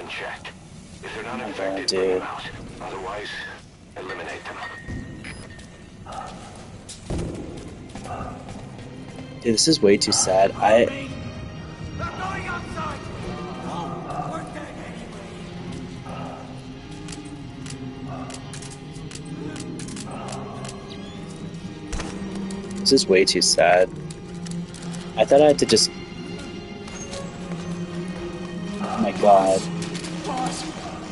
been checked. If they're not Oh my infected, God, bring dude. them out. Otherwise, eliminate them. Dude, this is way too sad. They're going outside. Oh, we're dead anyway. This is way too sad. I thought I had to just... Oh my God. Boss.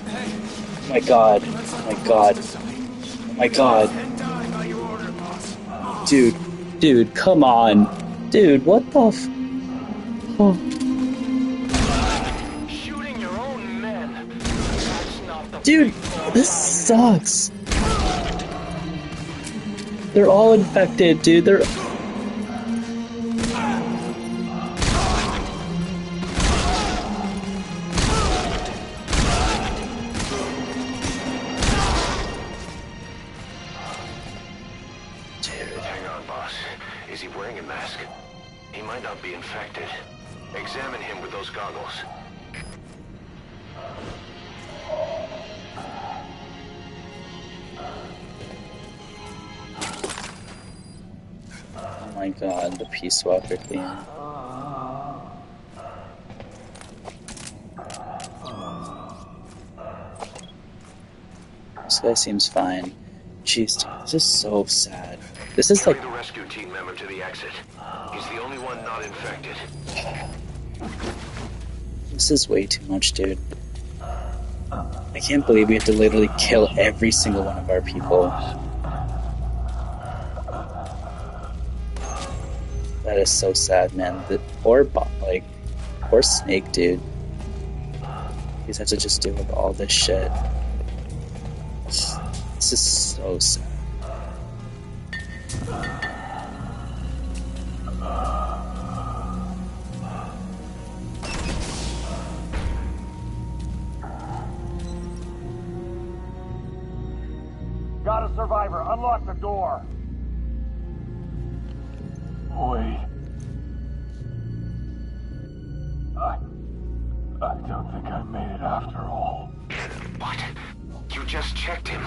Hey. Oh my God. Oh my God. Oh my God. And die by your order, boss. Dude, come on. Dude, what the f... Oh. Shooting your own men. That's not the Dude, this sucks. They're all infected, dude. They're... Hang on, boss. Is he wearing a mask? He might not be infected. Examine him with those goggles. Oh my God, the Peace Walker theme. This guy seems fine. Jeez, dude, this is so sad. This is like... Carry the rescue team member to the exit. He's the only one not infected. This is way too much, dude. I can't believe we have to literally kill every single one of our people. That is so sad, man. The poor Snake, dude. He's had to just deal with all this shit. This is so sad. Got a survivor. Unlock the door. Wait. I don't think I made it after all. What? You just checked him.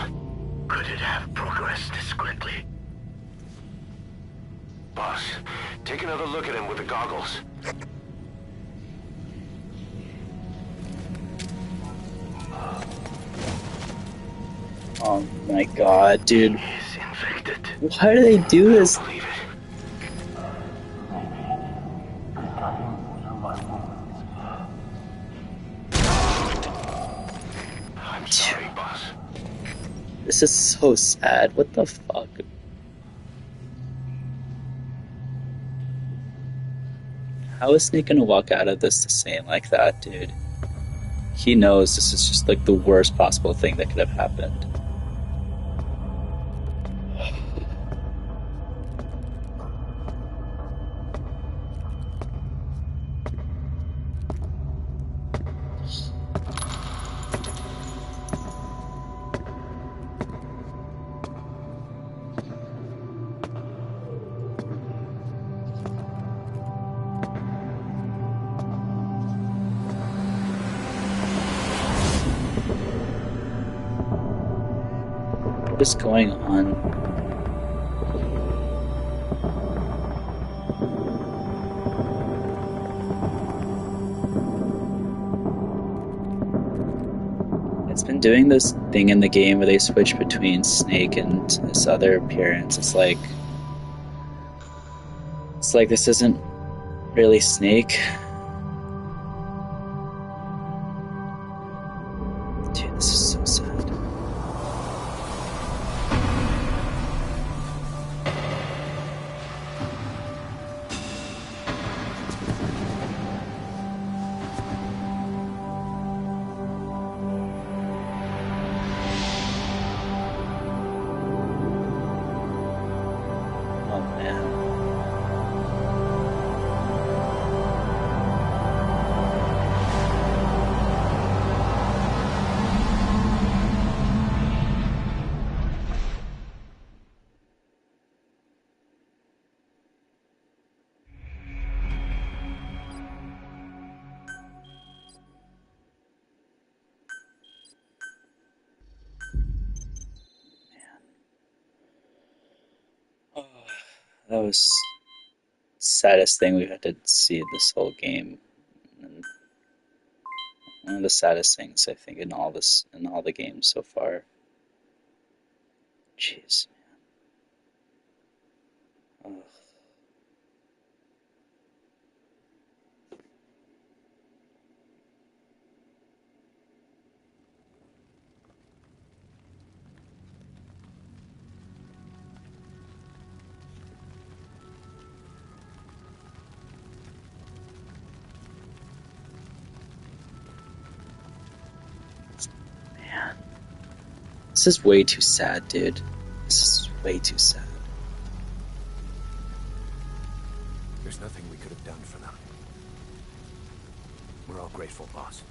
Could it have progressed this quickly? Boss, take another look at him with the goggles. Oh my God, dude. He's infected. Why do they do this? Believe it. I'm sorry, boss. This is so sad. What the fuck? How is Snake gonna walk out of this the same like that, dude? He knows this is just like the worst possible thing that could have happened. What is going on? It's been doing this thing in the game where they switch between Snake and this other appearance. It's like this isn't really Snake. Dude, this is so sad. Oh man. That was saddest thing we've had to see this whole game. And one of the saddest things I think in all the games so far. Jeez, man. Ugh. Man. This is way too sad, dude. This is way too sad. There's nothing we could have done for them. We're all grateful, boss.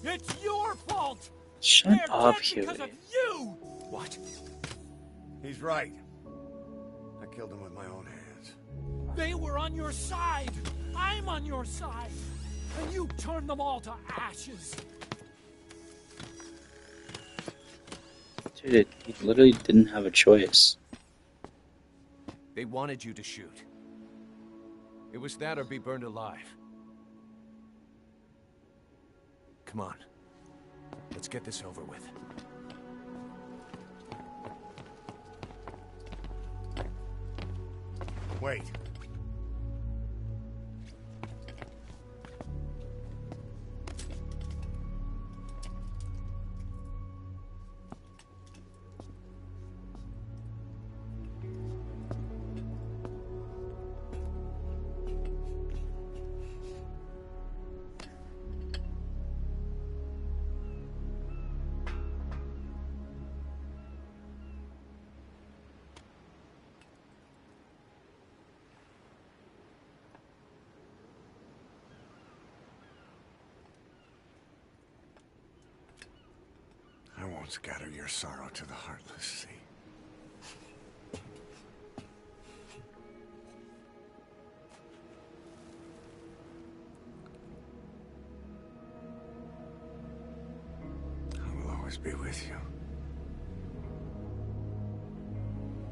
It's your fault! Shut They're up, dead because Huey. of you! What? He's right. I killed him with my own hands. They were on your side! I'm on your side! And you turned them all to ashes! Dude, he literally didn't have a choice. They wanted you to shoot. It was that or be burned alive. Come on. Let's get this over with. Wait. I won't scatter your sorrow to the heartless sea. I will always be with you.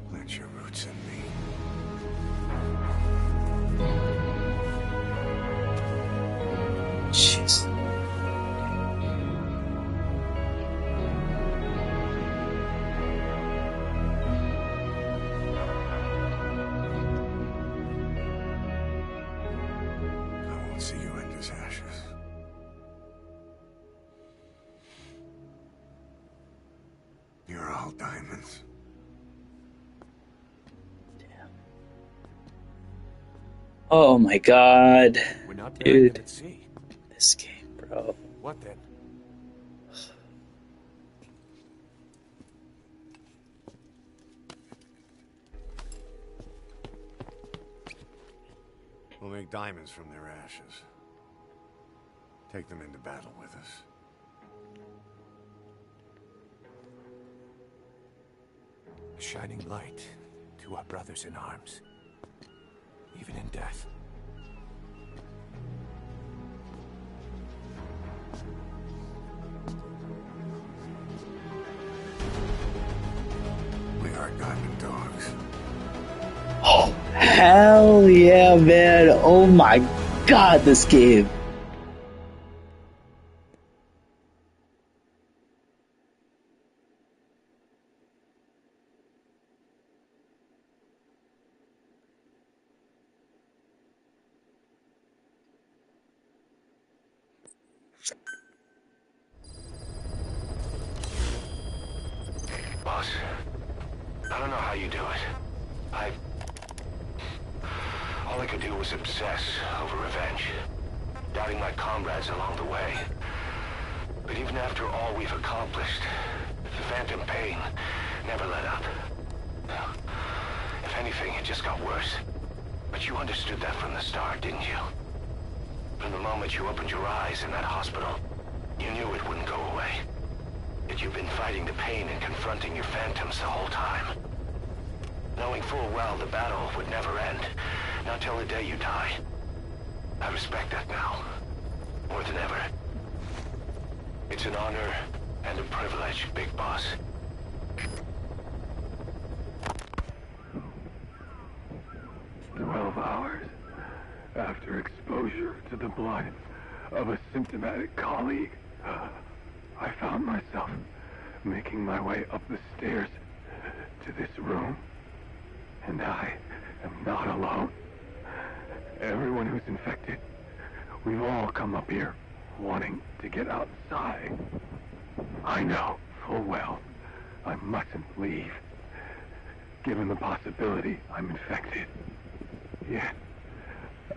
Plant your roots in me. Jeez. I won't see you end as ashes. You're all diamonds. Oh my god. We're not Dude. buried at sea. This game, bro. What then? We'll make diamonds from their ashes. Take them into battle with us. A shining light to our brothers in arms. Even in death. We are diamond dogs. Oh, hell yeah, man. Oh my god, this game. Boss, I don't know how you do it. All I could do was obsess over revenge. doubting my comrades along the way. But even after all we've accomplished, the phantom pain never let up. If anything, it just got worse. But you understood that from the start, didn't you? From the moment you opened your eyes in that hospital, you knew it wouldn't go away. That you've been fighting the pain and confronting your phantoms the whole time. Knowing full well the battle would never end, not till the day you die. I respect that now, more than ever. It's an honor and a privilege, Big Boss. 12 hours after exposure to the blood of a symptomatic colleague, I found myself making my way up the stairs to this room. And I am not alone. Everyone who's infected, we've all come up here wanting to get outside. I know full well I mustn't leave, given the possibility I'm infected. Yet,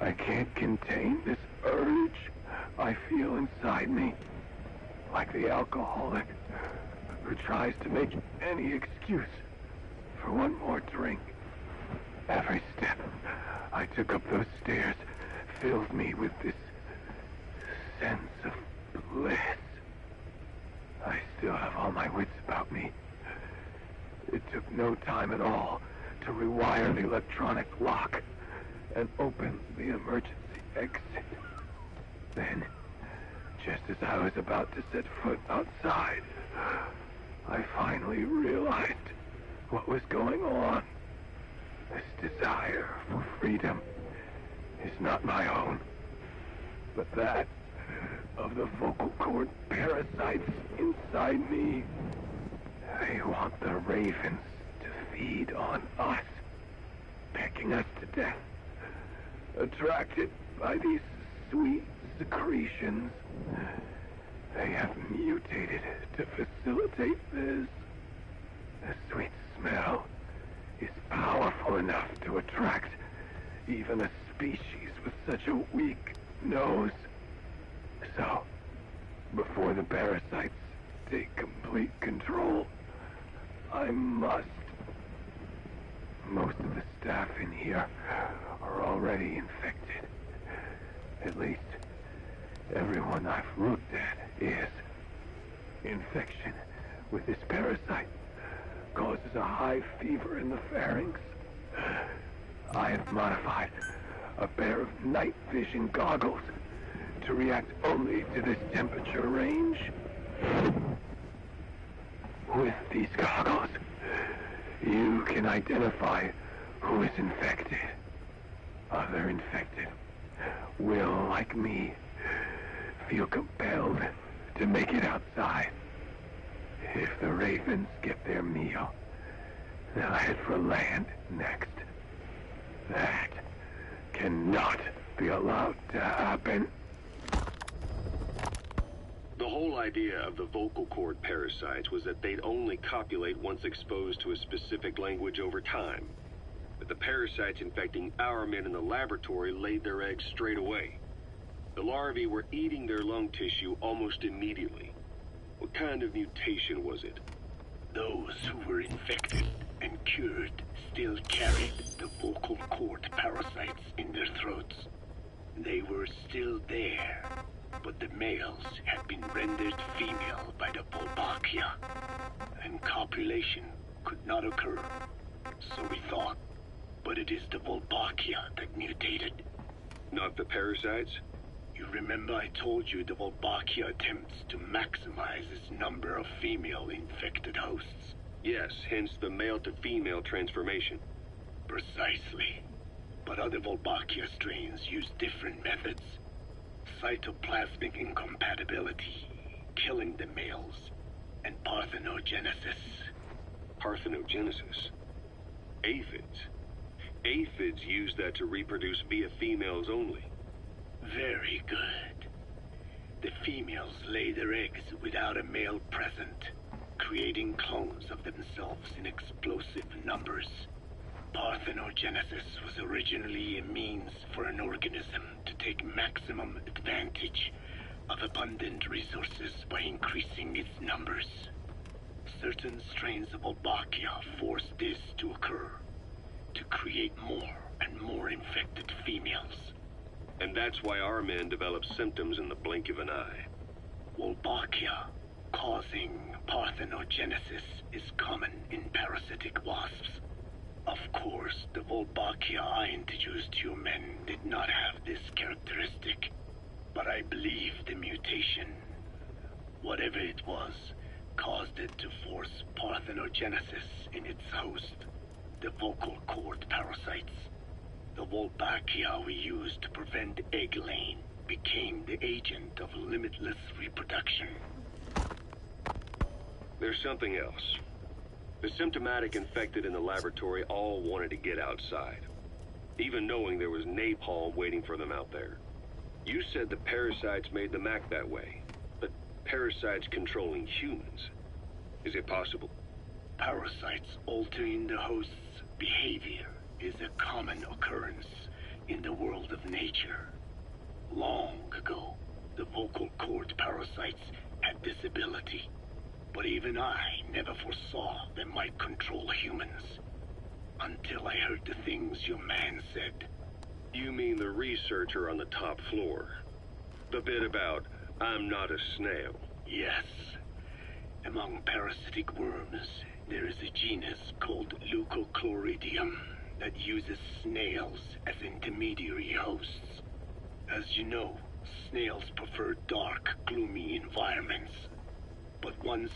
I can't contain this urge I feel inside me, like the alcoholic who tries to make any excuse for one more drink. Every step I took up those stairs filled me with this sense of bliss. I still have all my wits about me. It took no time at all to rewire the electronic lock and open the emergency exit. Then, just as I was about to set foot outside, I finally realized what was going on. This desire for freedom is not my own, but that of the vocal cord parasites inside me. They want the ravens to feed on us, pecking us to death, attracted by these sweet secretions. They have mutated to facilitate this. The sweet smell is powerful enough to attract even a species with such a weak nose. So, before the parasites take complete control, I must. Most of the staff in here are already infected. At least, everyone I've looked at is. Infection with this parasite causes a high fever in the pharynx. I have modified a pair of night vision goggles to react only to this temperature range. With these goggles, you can identify who is infected. Other infected will, like me, feel compelled to make it outside. If the ravens get their meal, they'll head for land next. That cannot be allowed to happen. The whole idea of the vocal cord parasites was that they'd only copulate once exposed to a specific language over time. But the parasites infecting our men in the laboratory laid their eggs straight away. The larvae were eating their lung tissue almost immediately. What kind of mutation was it? Those who were infected and cured still carried the vocal cord parasites in their throats. They were still there, but the males had been rendered female by the Volbachia, and copulation could not occur. So we thought, but it is the Volbachia that mutated. Not the parasites? You remember I told you the Volbachia attempts to maximize its number of female infected hosts? Yes, hence the male-to-female transformation. Precisely. But other Volbachia strains use different methods. Cytoplasmic incompatibility, killing the males, and parthenogenesis. Parthenogenesis? Aphids? Aphids use that to reproduce via females only. Very good. The females lay their eggs without a male present, creating clones of themselves in explosive numbers. Parthenogenesis was originally a means for an organism to take maximum advantage of abundant resources by increasing its numbers. Certain strains of Wolbachia forced this to occur, to create more and more infected females. And that's why our men develop symptoms in the blink of an eye. Wolbachia, causing parthenogenesis, is common in parasitic wasps. Of course, the Wolbachia I introduced to you men did not have this characteristic, but I believe the mutation, whatever it was, caused it to force parthenogenesis in its host, the vocal cord parasites. The Wolbachia we used to prevent egg-laying became the agent of limitless reproduction. There's something else. The symptomatic infected in the laboratory all wanted to get outside, even knowing there was napalm waiting for them out there. You said the parasites made them act that way, but parasites controlling humans. Is it possible? Parasites altering the host's behavior is a common occurrence in the world of nature. Long ago, the vocal cord parasites had this ability, but even I never foresaw they might control humans. Until I heard the things your man said. You mean the researcher on the top floor? The bit about, I'm not a snail. Yes. Among parasitic worms, there is a genus called Leucochloridium that uses snails as intermediary hosts. As you know, snails prefer dark, gloomy environments. But once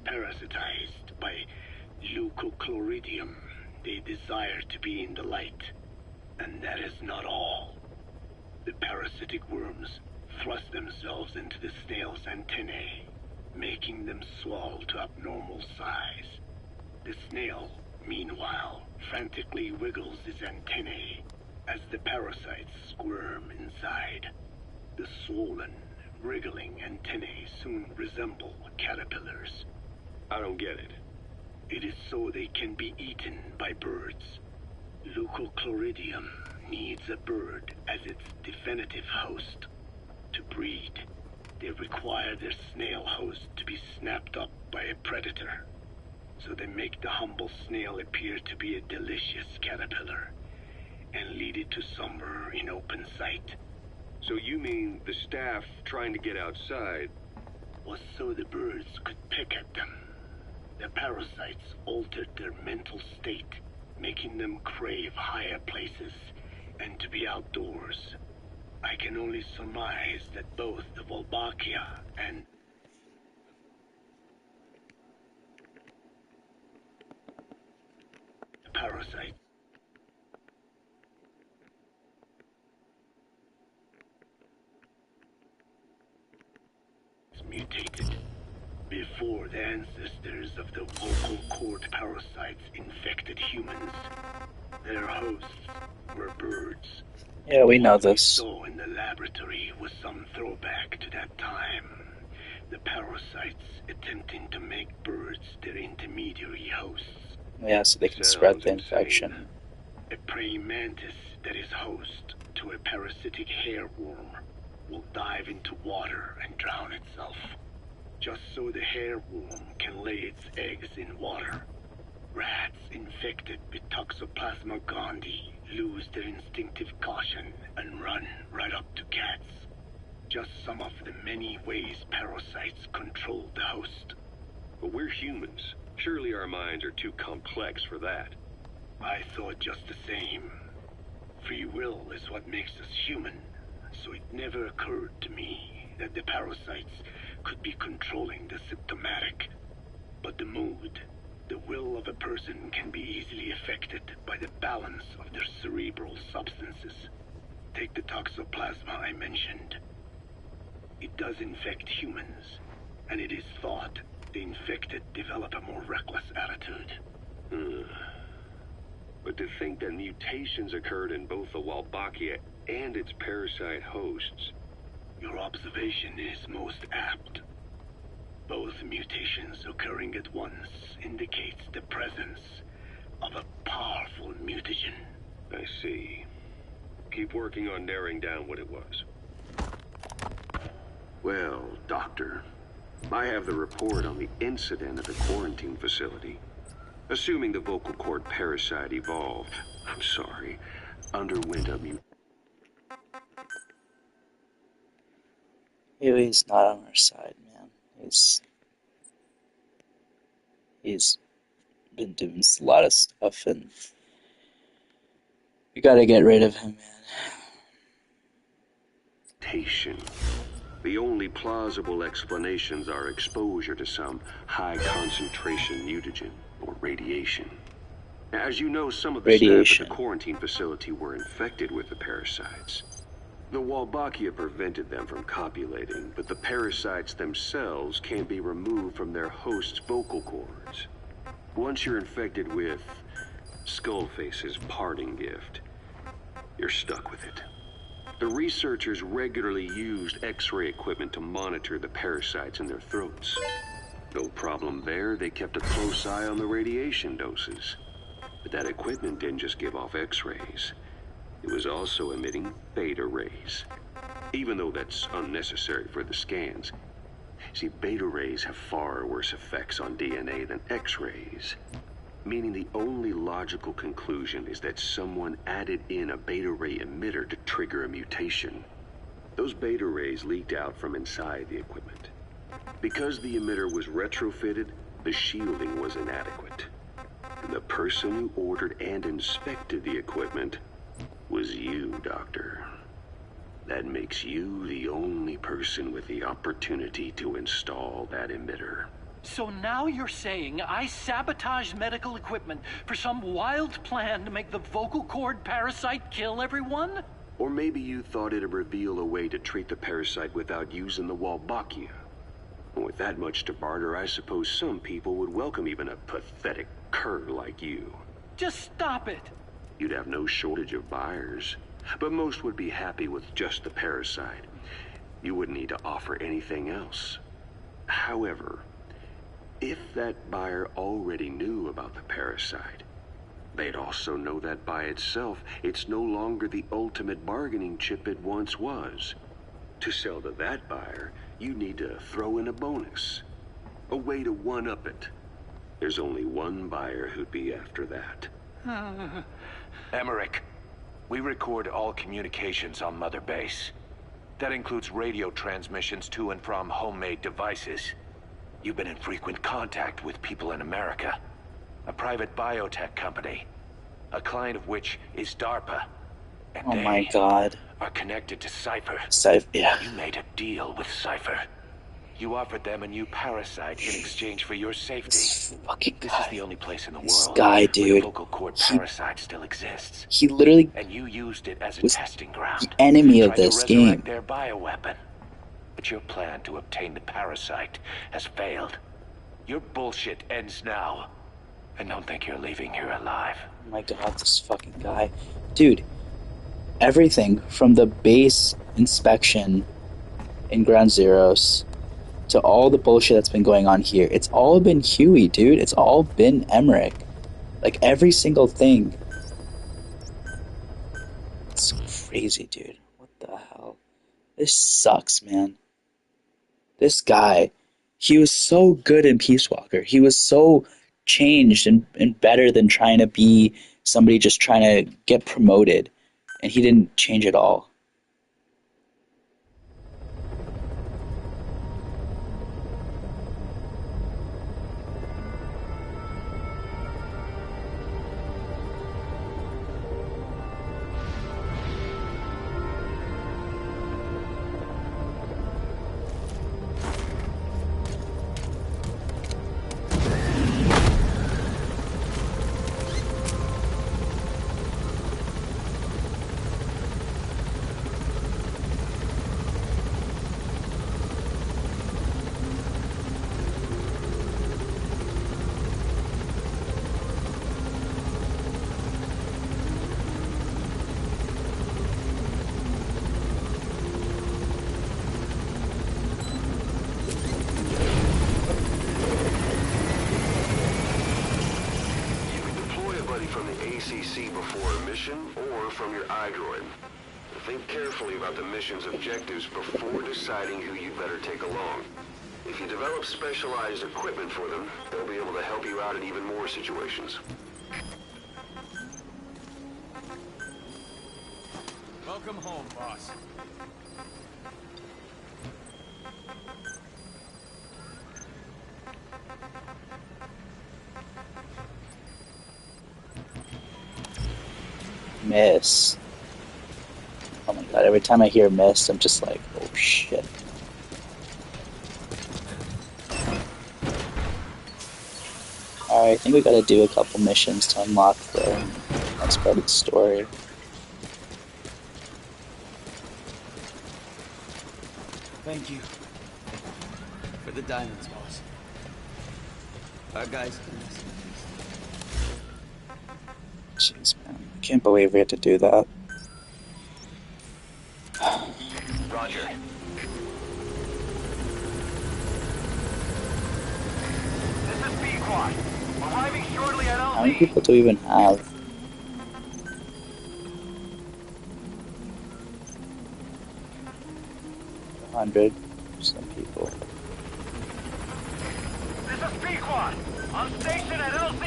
parasitized by Leucochloridium, they desire to be in the light. And that is not all. The parasitic worms thrust themselves into the snail's antennae, making them swell to abnormal size. The snail, meanwhile, frantically wiggles his antennae as the parasites squirm inside. The swollen, wriggling antennae soon resemble caterpillars. I don't get it. It is so they can be eaten by birds. Leucochloridium needs a bird as its definitive host. To breed, they require their snail host to be snapped up by a predator. So they make the humble snail appear to be a delicious caterpillar and lead it to somewhere in open sight. So you mean the staff trying to get outside was so the birds could pick at them. The parasites altered their mental state, making them crave higher places and to be outdoors. I can only surmise that both the Wolbachia and the parasite mutated. Before the ancestors of the vocal cord parasites infected humans, their hosts were birds. Yeah, we know What we this. saw in the laboratory was some throwback to that time. The parasites attempting to make birds their intermediary hosts. Yeah, so they can spread the Sounds infection. A praying mantis that is host to a parasitic hairworm will dive into water and drown itself, just so the hairworm can lay its eggs in water. Rats infected with Toxoplasma gondii lose their instinctive caution and run right up to cats. Just some of the many ways parasites control the host. But we're humans. Surely our minds are too complex for that. I thought just the same. Free will is what makes us human, so it never occurred to me that the parasites could be controlling the symptomatic. But the mood, the will of a person can be easily affected by the balance of their cerebral substances. Take the toxoplasma I mentioned. It does infect humans, and it is thought the infected develop a more reckless attitude. But to think that mutations occurred in both the Wolbachia and its parasite hosts. Your observation is most apt. Both mutations occurring at once indicates the presence of a powerful keep working on narrowing down what it was. Well, Doctor, I have the report on the incident at the quarantine facility. Assuming the vocal cord parasite evolved, underwent a mutation. He's not on our side, man. He's been doing a lot of stuff, and we gotta get rid of him, man. The only plausible explanations are exposure to some high-concentration mutagen or radiation. As you know, some of the staff at the quarantine facility were infected with the parasites. The Wolbachia prevented them from copulating, but the parasites themselves can't be removed from their host's vocal cords. Once you're infected with Skullface's parting gift, you're stuck with it. The researchers regularly used X-ray equipment to monitor the parasites in their throats. No problem there, they kept a close eye on the radiation doses. But that equipment didn't just give off X-rays. It was also emitting beta rays. Even though that's unnecessary for the scans. See, beta rays have far worse effects on DNA than X-rays. Meaning the only logical conclusion is that someone added in a beta ray emitter to trigger a mutation. Those beta rays leaked out from inside the equipment. Because the emitter was retrofitted, the shielding was inadequate. And the person who ordered and inspected the equipment was you, Doctor. That makes you the only person with the opportunity to install that emitter. So now you're saying I sabotaged medical equipment for some wild plan to make the vocal cord parasite kill everyone? Or maybe you thought it'd reveal a way to treat the parasite without using the Wolbachia. And with that much to barter, I suppose some people would welcome even a pathetic cur like you. Just stop it! You'd have no shortage of buyers, but most would be happy with just the parasite. You wouldn't need to offer anything else. However, if that buyer already knew about the parasite, they'd also know that by itself, it's no longer the ultimate bargaining chip it once was. To sell to that buyer, you need to throw in a bonus. A way to one-up it. There's only one buyer who'd be after that. Emmerich, we record all communications on Mother Base. That includes radio transmissions to and from homemade devices. You've been in frequent contact with people in America. A private biotech company. A client of which is DARPA. And oh my god. Are connected to Cypher. Yeah. You made a deal with Cypher. You offered them a new parasite in exchange for your safety. This fucking guy. This is the only place in the world guy, dude, where the vocal cord parasite still exists. He literally and you used it as a testing ground. The enemy of this game. Their bioweapon. But your plan to obtain the parasite has failed. Your bullshit ends now. And don't think you're leaving here alive. Oh my god, this fucking guy. Dude, everything from the base inspection in Ground Zeroes to all the bullshit that's been going on here, it's all been Huey, dude. It's all been Emmerich. Like, every single thing. It's crazy, dude. What the hell? This sucks, man. This guy, he was so good in Peace Walker. He was so changed and better than trying to be somebody just trying to get promoted. And he didn't change at all. From the ACC before a mission, or from your iDroid. Think carefully about the mission's objectives before deciding who you'd better take along. If you develop specialized equipment for them, they'll be able to help you out in even more situations. Welcome home, boss. Miss. Oh my god, every time I hear miss, I'm just like, oh shit. Alright, I think we gotta do a couple missions to unlock the next part of the story. Thank you for the diamonds, boss. Our guys can listen. Jeez, man. I can't believe we had to do that. Roger. This is B-Quad. Arriving shortly at LZ. How many people do we even have? 100. Some people. This is B-Quad. On station at LZ.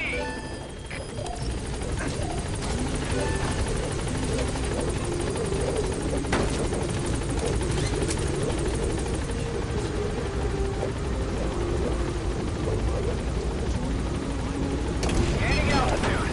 Gaining altitude.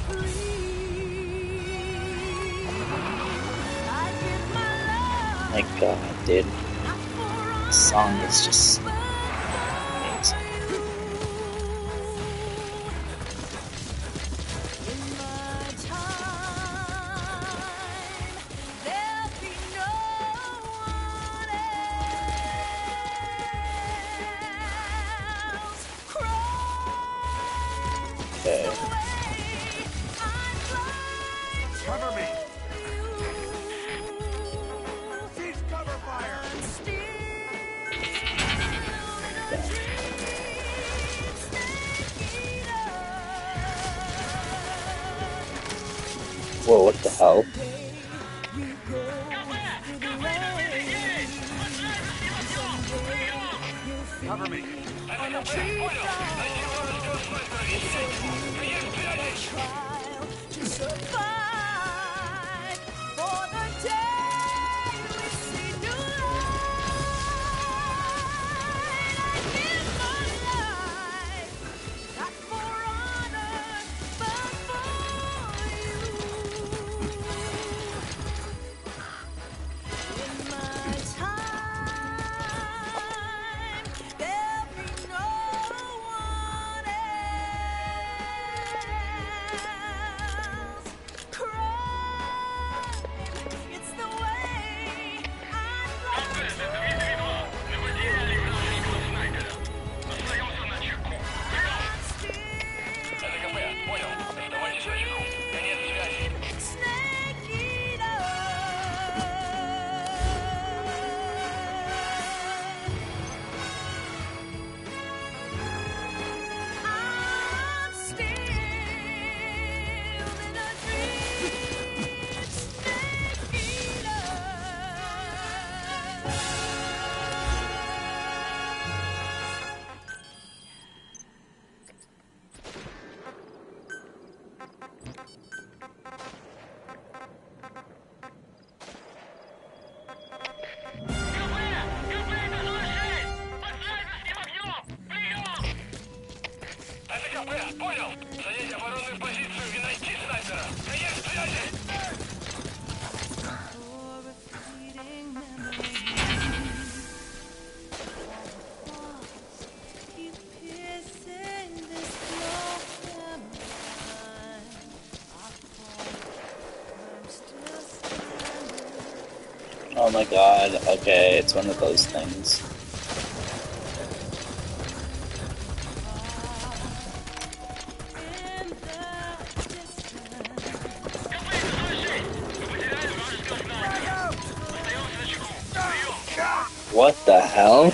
My God, dude. This song is just amazing. Okay. Cover me! Cease cover fire! Whoa, what the hell? Cover me! Oh my God, okay, it's one of those things. What the hell?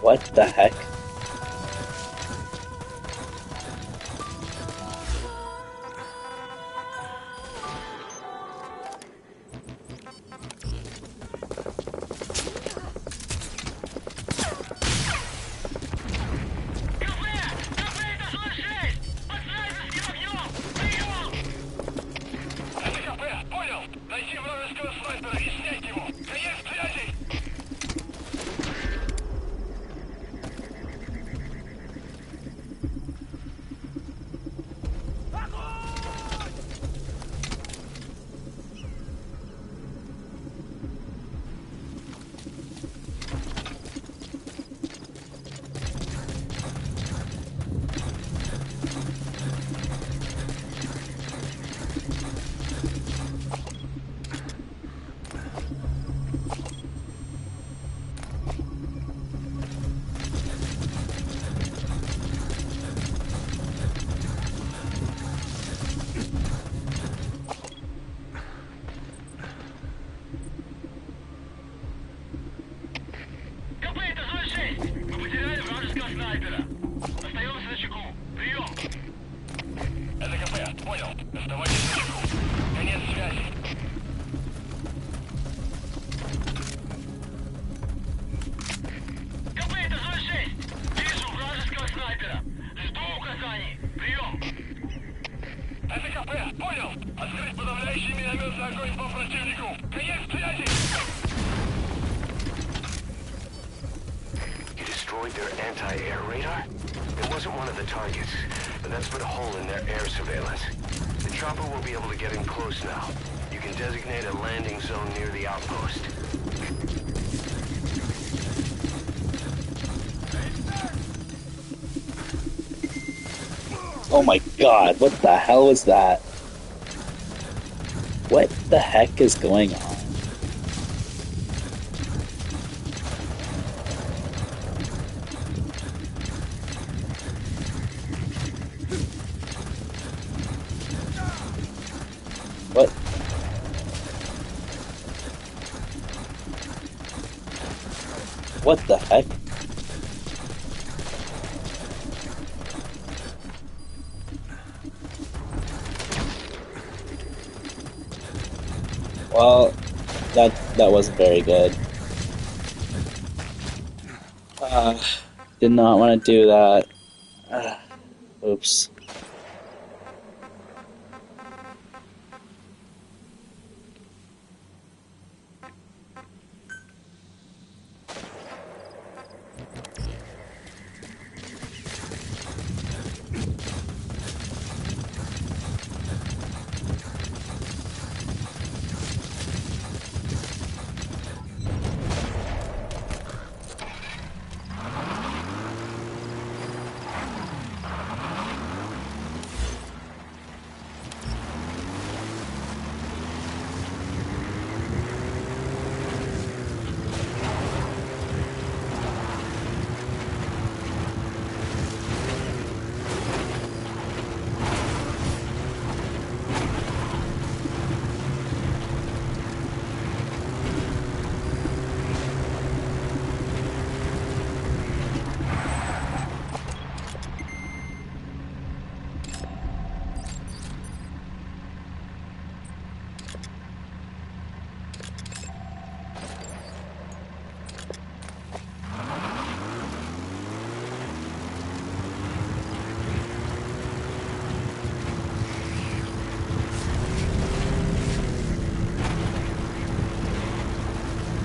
What the heck? Открыть подавляющий минометный огонь по противнику! Конец связи! You destroyed their anti-air radar? It wasn't one of the targets, but that's put a hole in their air surveillance. The chopper will be able to get in close now. You can designate a landing zone near the outpost. Oh my god, what the hell was that? What the heck is going on? What? What the heck? Well, that wasn't very good. Did not want to do that. Oops.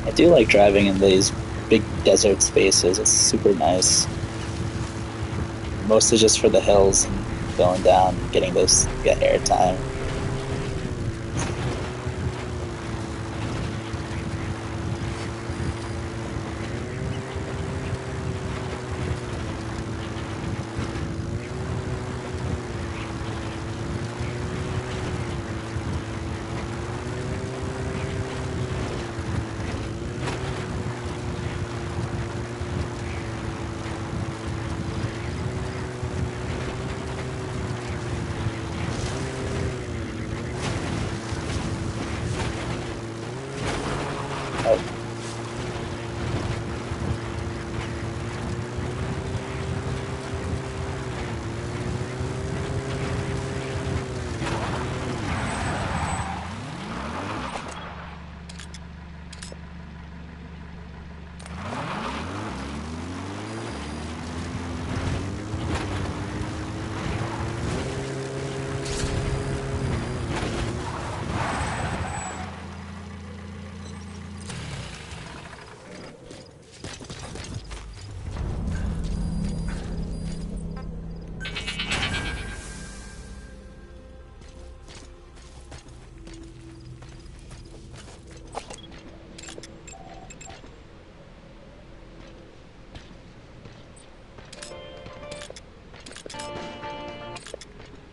I do like driving in these big desert spaces. It's super nice. Mostly just for the hills and going down, getting those air time.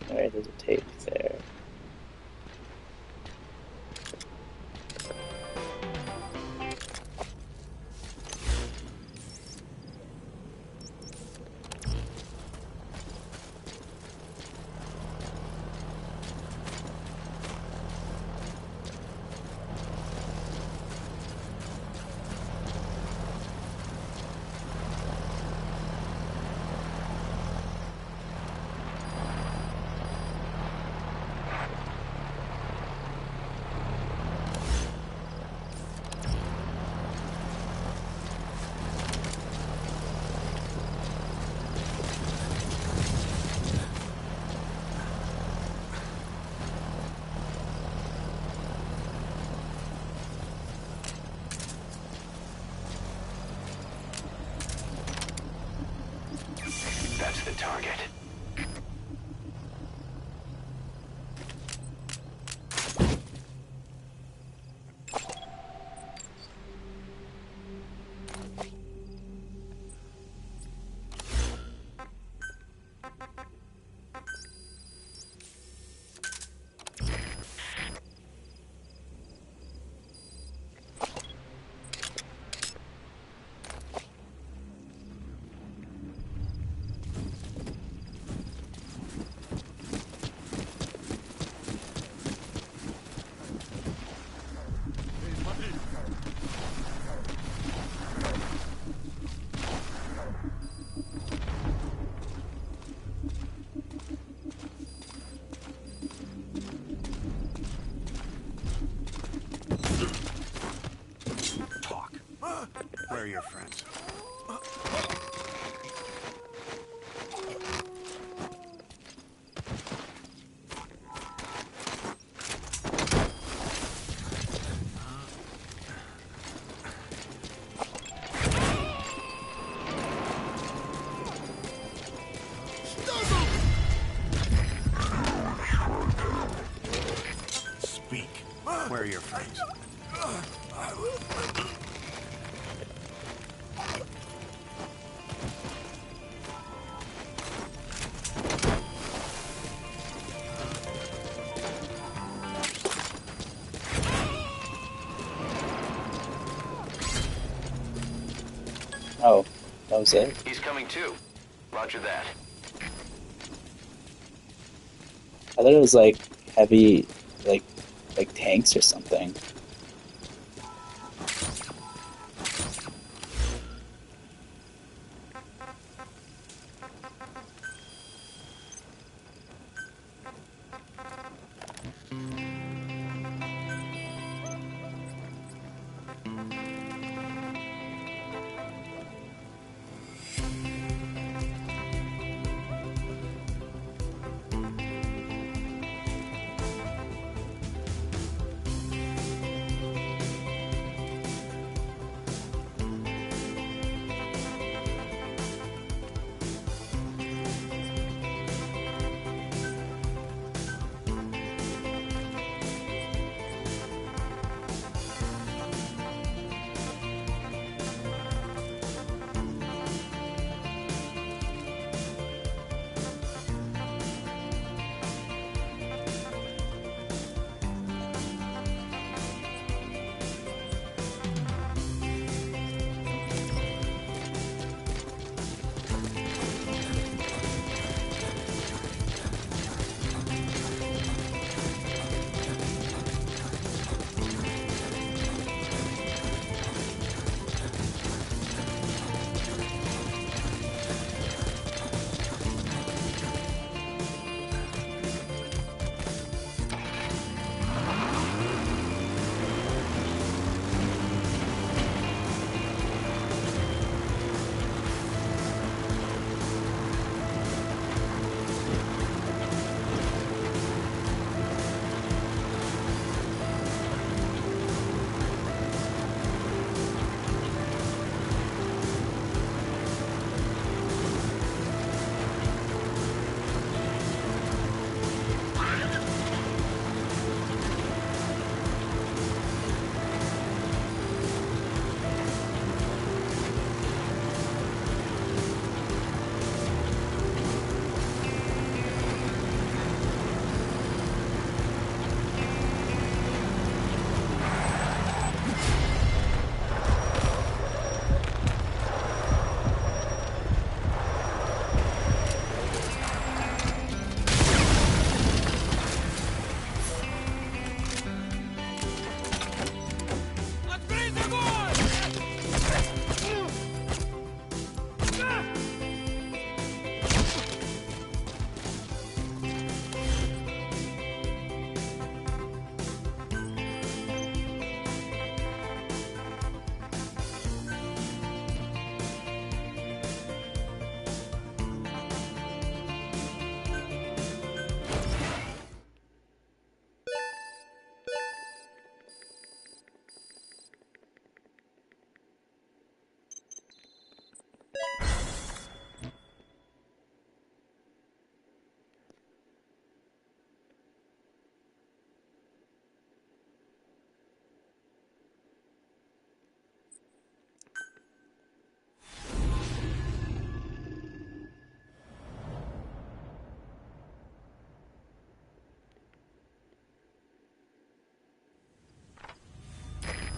Where does it take there? Where are your friends? Speak. Where are your friends? Oh, that was it? He's coming too. Roger that. I thought it was like heavy, like tanks or something.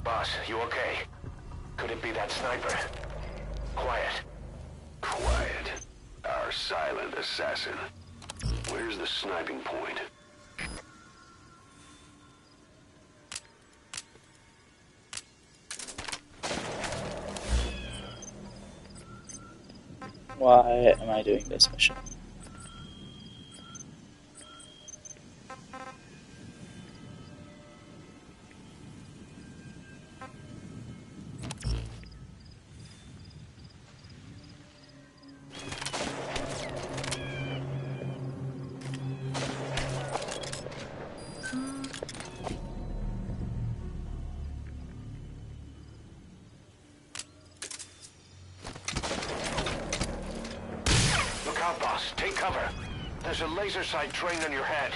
Boss, you okay? Could it be that sniper? Quiet. Quiet. Our silent assassin. Where's the sniping point? Why am I doing this mission? laser sight trained on your head.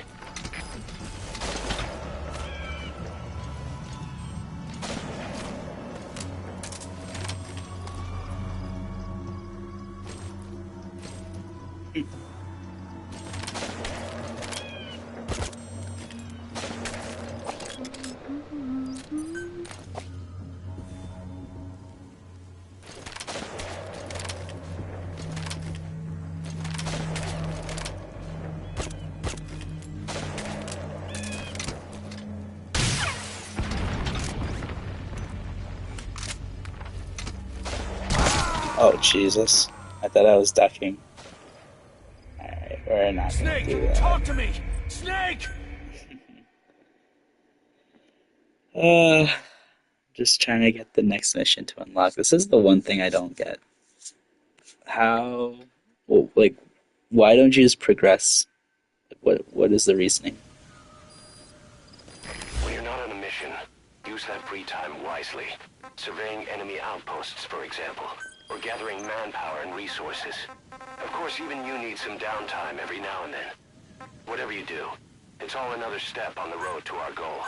Oh, Jesus. I thought I was ducking. Alright, we're not gonna do Snake, that. talk to me! Snake! Just trying to get the next mission to unlock. This is the one thing I don't get. How... Well, like, why don't you just progress? What is the reasoning? When you're not on a mission, use that free time wisely. Surveying enemy outposts, for example, or gathering manpower and resources. Of course, even you need some downtime every now and then. Whatever you do, it's all another step on the road to our goal.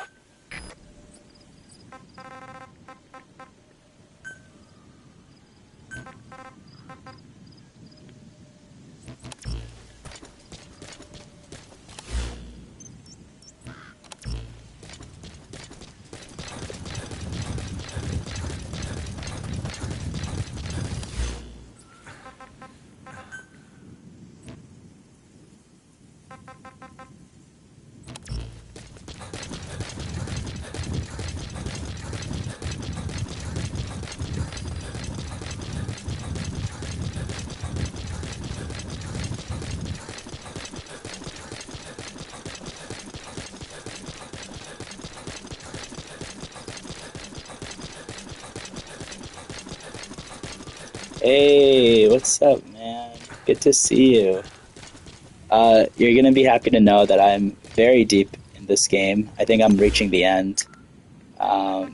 Hey, what's up, man? Good to see you. You're gonna be happy to know that I'm very deep in this game. I think I'm reaching the end. Oh,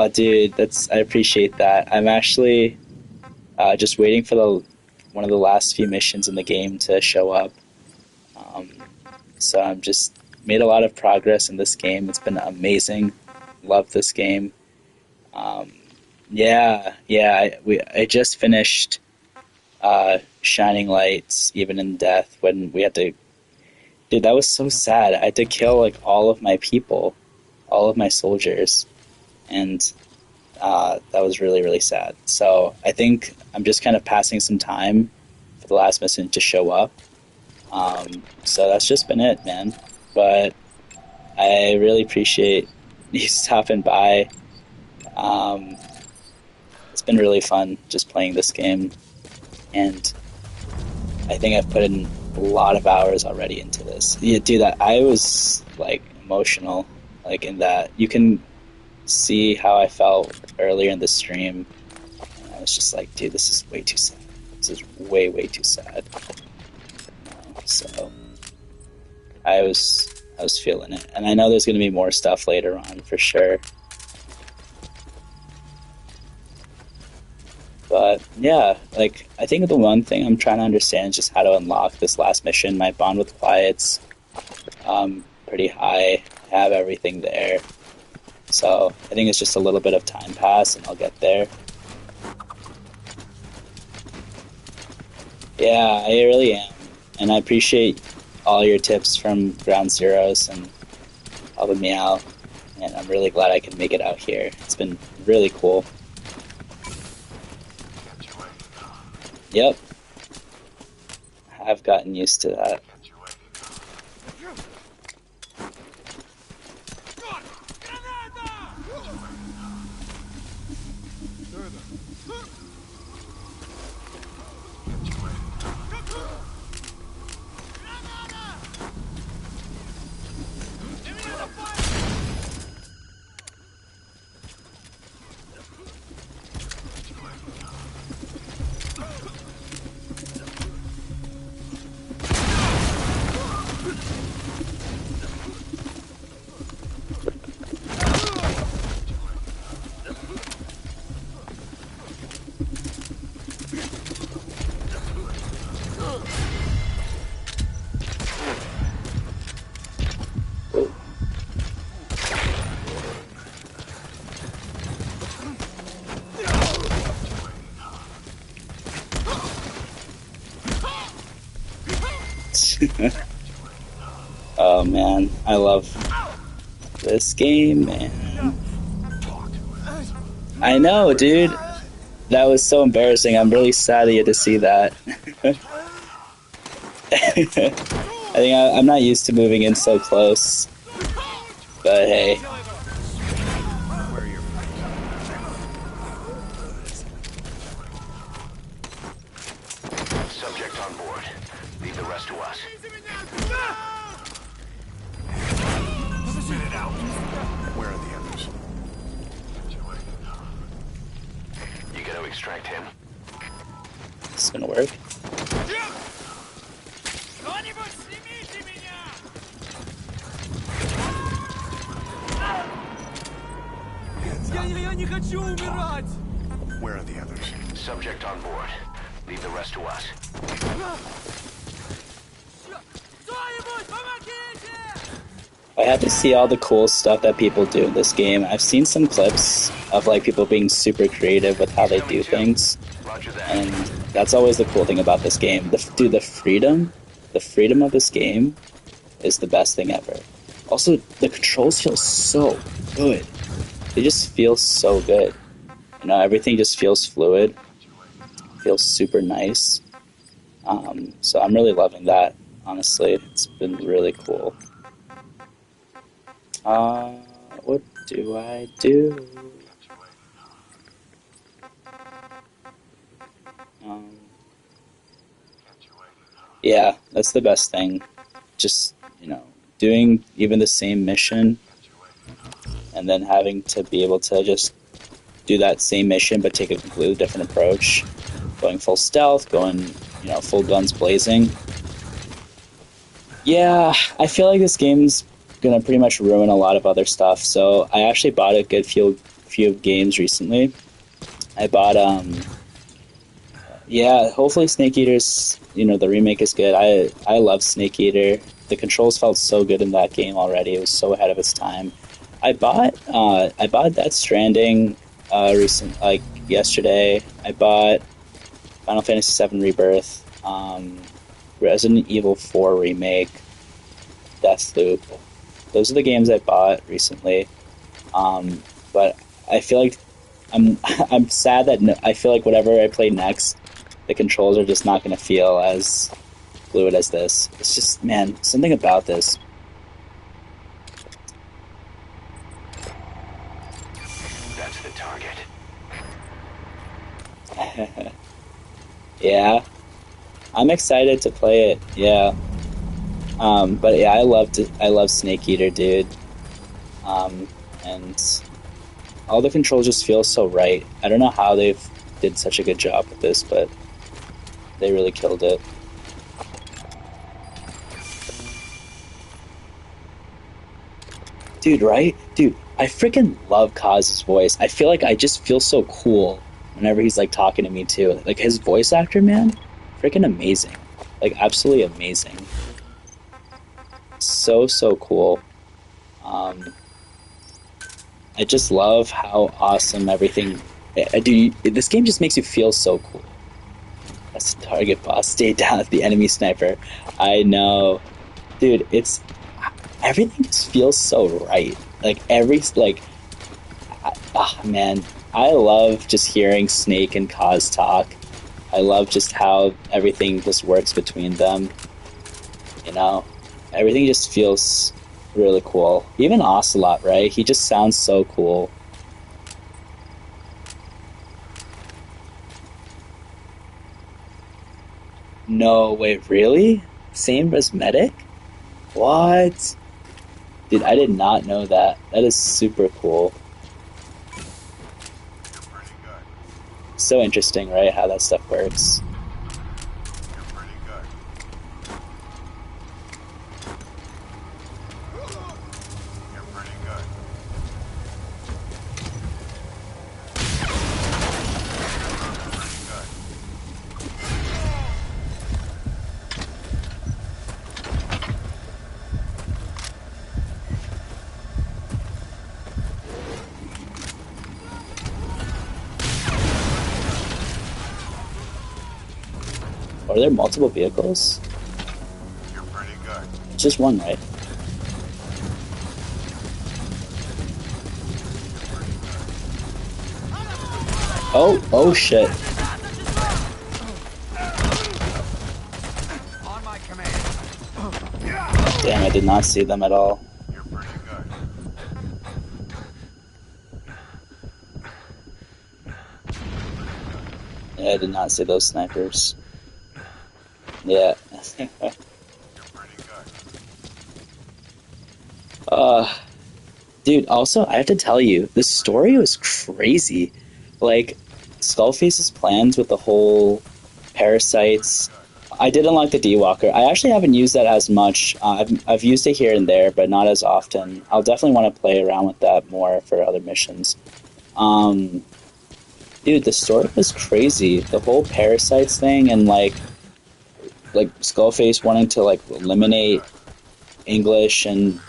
dude, I appreciate that. I'm actually just waiting for one of the last few missions in the game to show up. So I'm just made a lot of progress in this game. It's been amazing. Love this game. I just finished Shining Lights, Even in Death, when we had to... Dude, that was so sad. I had to kill, like, all of my people, all of my soldiers, and that was really, really sad. So I think I'm just kind of passing some time for the last mission to show up. So that's just been it, man. But I really appreciate you stopping by. It's been really fun just playing this game, and I think I've put in a lot of hours already into this. Yeah, dude, I was like emotional, like in that you can see how I felt earlier in the stream. And I was just like, dude, this is way too sad. This is way, way too sad. So I was feeling it, and I know there's going to be more stuff later on for sure. But yeah, like I think the one thing I'm trying to understand is just how to unlock this last mission. My bond with Quiet's pretty high. I have everything there. So I think it's just a little bit of time pass and I'll get there. Yeah, I really am. And I appreciate all your tips from Ground Zeroes and helping me out. And I'm really glad I can make it out here. It's been really cool. Yep. I've gotten used to that. Oh man, I love this game, man. I know, dude. That was so embarrassing. I'm really sad that you had to see that. I'm not used to moving in so close. But hey. Subject on board. Leave the rest to us. Spit it out. Where are the others? You gotta extract him. It's gonna work. Я не хочу умирать! Where are the others? Subject on board. Leave the rest to us. Кто-нибудь, помогите! I had to see all the cool stuff that people do in this game. I've seen some clips of like people being super creative with how they do things, Roger that. and that's always the cool thing about this game. The freedom of this game is the best thing ever. Also, the controls feel so good. They just feel so good. You know, everything just feels fluid. Feels super nice. So I'm really loving that. Honestly, it's been really cool. What do I do? Yeah, that's the best thing. Just, you know, doing even the same mission and then having to be able to just do that same mission but take a completely different approach. Going full stealth, going, you know, full guns blazing. Yeah, I feel like this game's gonna pretty much ruin a lot of other stuff. So I actually bought a good few games recently. I bought yeah, hopefully Snake Eater's, you know, the remake is good. I love Snake Eater. The controls felt so good in that game already. It was so ahead of its time. I bought Death Stranding yesterday. I bought Final Fantasy VII Rebirth, Resident Evil 4 Remake, Deathloop. Those are the games I bought recently. But I feel like I'm sad that I feel like whatever I play next, the controls are just not going to feel as fluid as this. It's just, man, something about this. That's the target. Yeah, I'm excited to play it. Yeah, but yeah, I love Snake Eater, dude. And all the controls just feel so right. I don't know how they did such a good job with this, but they really killed it. Dude, right? Dude, I freaking love Kaz's voice. I feel like I just feel so cool whenever he's like talking to me too. Like his voice actor, man, freaking amazing. Like absolutely amazing. So cool. I just love how awesome everything. Dude, this game just makes you feel so cool. That's the target boss. Stay down at the enemy sniper. I know, dude. Everything just feels so right. Man, I love just hearing Snake and Kaz talk. I love just how everything just works between them. You know, everything just feels really cool. Even Ocelot, right? He just sounds so cool. No, wait, really? Same as Medic? What? Dude, I did not know that. That is super cool. So interesting, right? How that stuff works. Are there multiple vehicles? just one, right? Oh shit. On my command. Damn, I did not see them at all. You're pretty good. Yeah, I did not see those snipers. Yeah. You're pretty good. Dude, also, I have to tell you, the story was crazy. Like, Skullface's plans with the whole parasites. I did unlock the D-Walker. I actually haven't used that as much. I've used it here and there, but not as often. I'll definitely want to play around with that more for other missions. Um, Dude, the story was crazy. The whole parasites thing and like Skullface wanting to like eliminate English and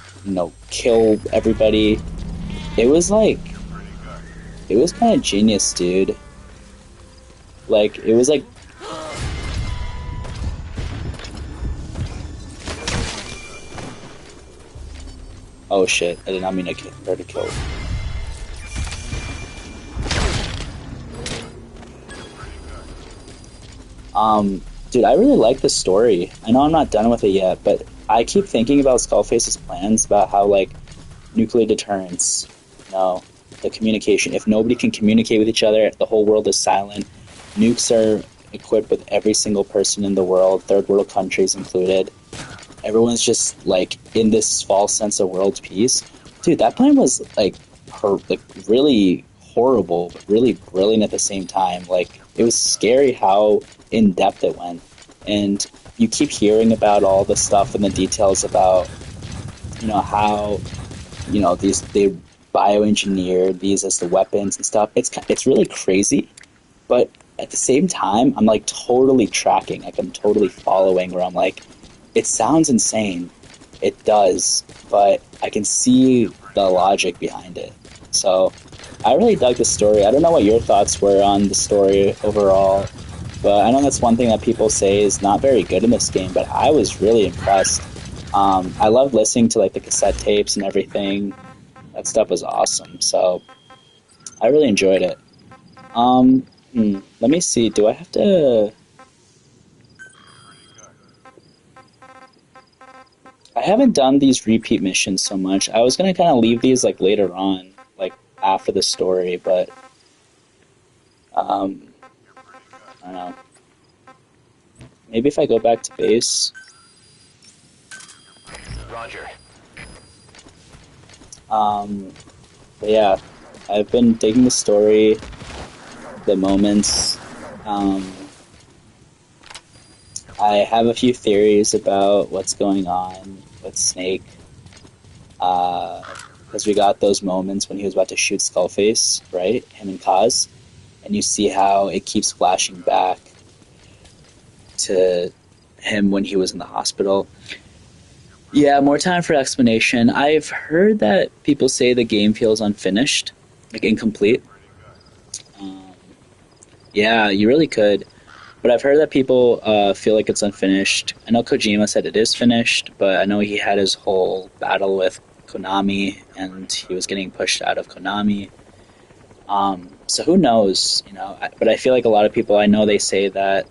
kill everybody. It was like it was kind of genius, dude. Like it was like oh shit! I did not mean to kill her to kill. Dude, I really like the story. I know I'm not done with it yet, but I keep thinking about Skullface's plans about how like nuclear deterrence, the communication. If nobody can communicate with each other, if the whole world is silent, nukes are equipped with every single person in the world, third world countries included. Everyone's just like in this false sense of world peace. Dude, that plan was like really horrible, but really brilliant at the same time. Like it was scary how in depth it went, and you keep hearing about all the stuff and the details about how these they bioengineered these as the weapons and stuff. It's really crazy, but at the same time, I'm like totally tracking. Like I'm totally following. Where I'm like, it sounds insane. It does, but I can see the logic behind it. So I really dug the story. I don't know what your thoughts were on the story overall, but I know that's one thing that people say is not very good in this game, but I was really impressed. I loved listening to like the cassette tapes and everything. That stuff was awesome. So I really enjoyed it. Let me see. Do I have to? I haven't done these repeat missions so much. I was gonna kind of leave these like later on, like after the story, but I don't know. Maybe if I go back to base. Roger. But yeah, I've been digging the story, the moments. I have a few theories about what's going on with Snake. Because we got those moments when he was about to shoot Skullface, right? Him and Kaz. And you see how it keeps flashing back to him when he was in the hospital. Yeah, more time for explanation. I've heard that people say the game feels unfinished, like incomplete. Yeah, you really could. But I've heard that people feel like it's unfinished. I know Kojima said it is finished, but I know he had his whole battle with Konami, and he was getting pushed out of Konami. So who knows, But I feel like a lot of people I know, they say that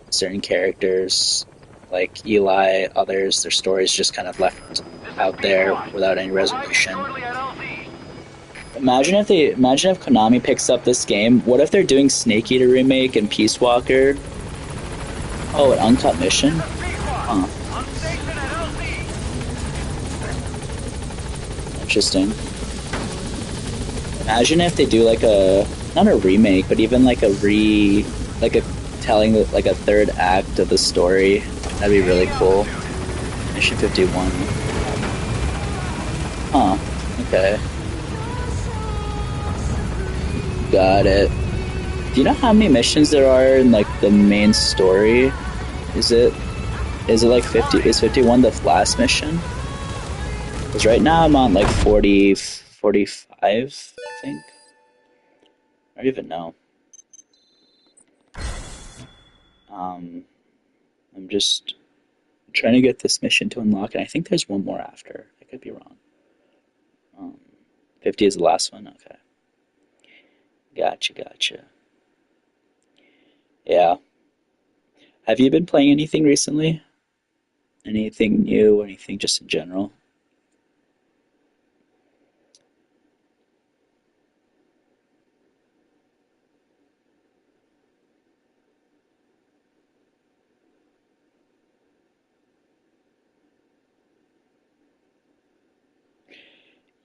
certain characters, like Eli, others, their stories just kind of left out there without any resolution. Imagine if Konami picks up this game. What if they're doing Snake Eater remake and Peace Walker? Oh, an uncut mission? Huh. Interesting. Imagine if they do like not a remake, but even like telling like a third act of the story. That'd be really cool. Mission 51. Huh. Okay. Got it. Do you know how many missions there are in like the main story? Is it like 50? Is 51 the last mission? Because right now I'm on like 40, 45, I think. I don't even know. I'm just trying to get this mission to unlock, and I think there's one more after. I could be wrong. Um, 50 is the last one. Okay, gotcha. Yeah. Have you been playing anything recently? Anything new? Anything just in general?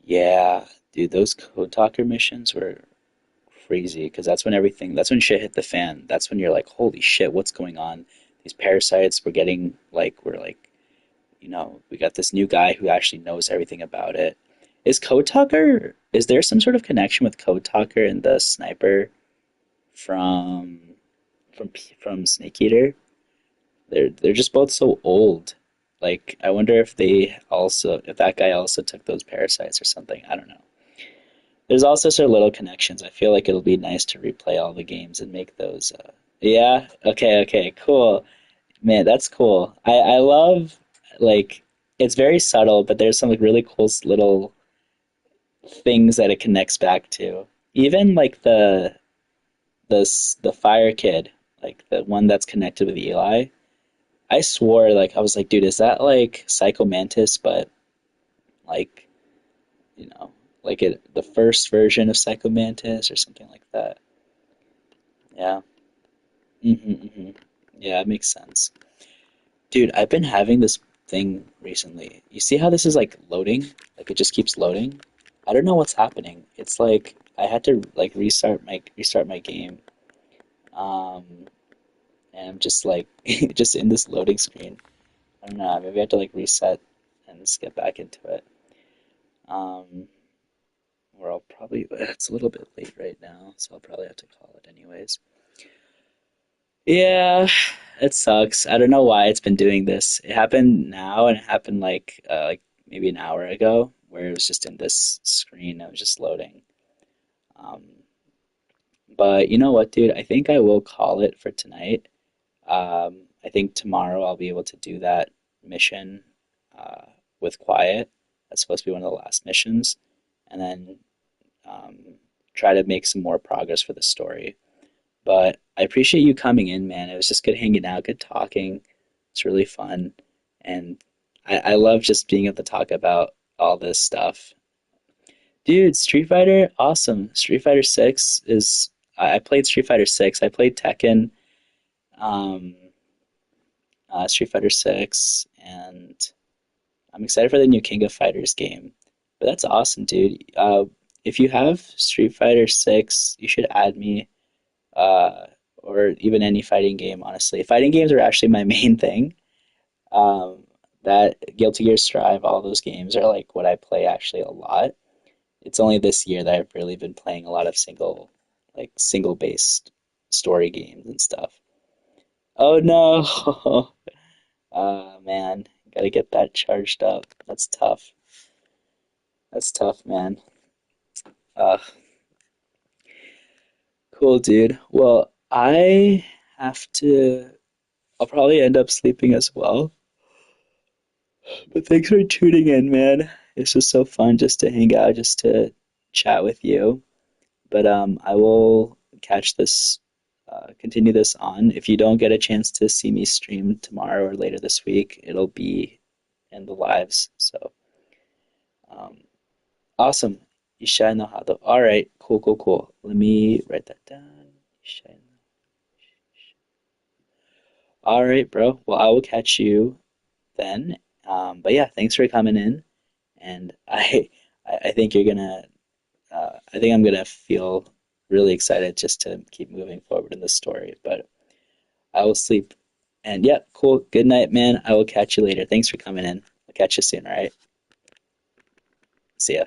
Yeah, dude, those Code Talker missions were crazy because that's when shit hit the fan. That's when you're like, holy shit, what's going on? These parasites, we're like, we got this new guy who actually knows everything about it. Is there some sort of connection with Code Talker and the sniper from from Snake Eater? They're just both so old. Like, I wonder if that guy also took those parasites or something. I don't know. There's also sort of little connections. I feel like it'll be nice to replay all the games and make those. Yeah. Okay. Cool. Man, that's cool. I love like it's very subtle, but there's some like really cool little things that it connects back to. Even like the fire kid, like the one that's connected with Eli. I swore like I was like, dude, is that like Psycho Mantis, but like you know, the first version of Psycho Mantis or something like that. Yeah. Hmm. Yeah, it makes sense. Dude, I've been having this thing recently. You see how this is like loading? Like it just keeps loading? I don't know what's happening. It's like I had to like restart my game. Um, and I'm just like just in this loading screen. I don't know, maybe I have to like reset and just get back into it. Um, or I'll probably it's a little bit late right now, so I'll probably have to call it anyways. Yeah, it sucks. I don't know why it's been doing this. It happened now, and it happened like maybe an hour ago, where it was just in this screen. It was just loading. Um, but you know what, dude? I think I will call it for tonight. I think tomorrow I'll be able to do that mission uh, with Quiet. That's supposed to be one of the last missions, and then um, try to make some more progress for the story. But I appreciate you coming in, man. It was just good hanging out, good talking. It's really fun. And I love just being able to talk about all this stuff. Dude, Street Fighter, awesome. Street Fighter 6 is. I played Street Fighter 6. I played Tekken, um, Street Fighter 6, and I'm excited for the new King of Fighters game. But that's awesome, dude. If you have Street Fighter 6, you should add me uh, or even any fighting game, honestly. Fighting games are actually my main thing. Um, that Guilty Gear Strive, all those games are like what I play actually a lot. It's only this year that I've really been playing a lot of single based story games and stuff. Oh no! Man, gotta get that charged up. That's tough. That's tough, man. Uh, cool, dude. Well, I'll probably end up sleeping as well. But thanks for tuning in, man. This was so fun just to hang out, just to chat with you. But I will continue this on. If you don't get a chance to see me stream tomorrow or later this week, it'll be in the lives. So um, awesome. Ishai no Hado. All right, cool. Let me write that down. Ishai no- All right, bro. Well, I will catch you then. But yeah, thanks for coming in, and I think I think I'm gonna feel really excited just to keep moving forward in the story. But I will sleep. And yeah, cool. Good night, man. I will catch you later. Thanks for coming in. I'll catch you soon, all right? See ya.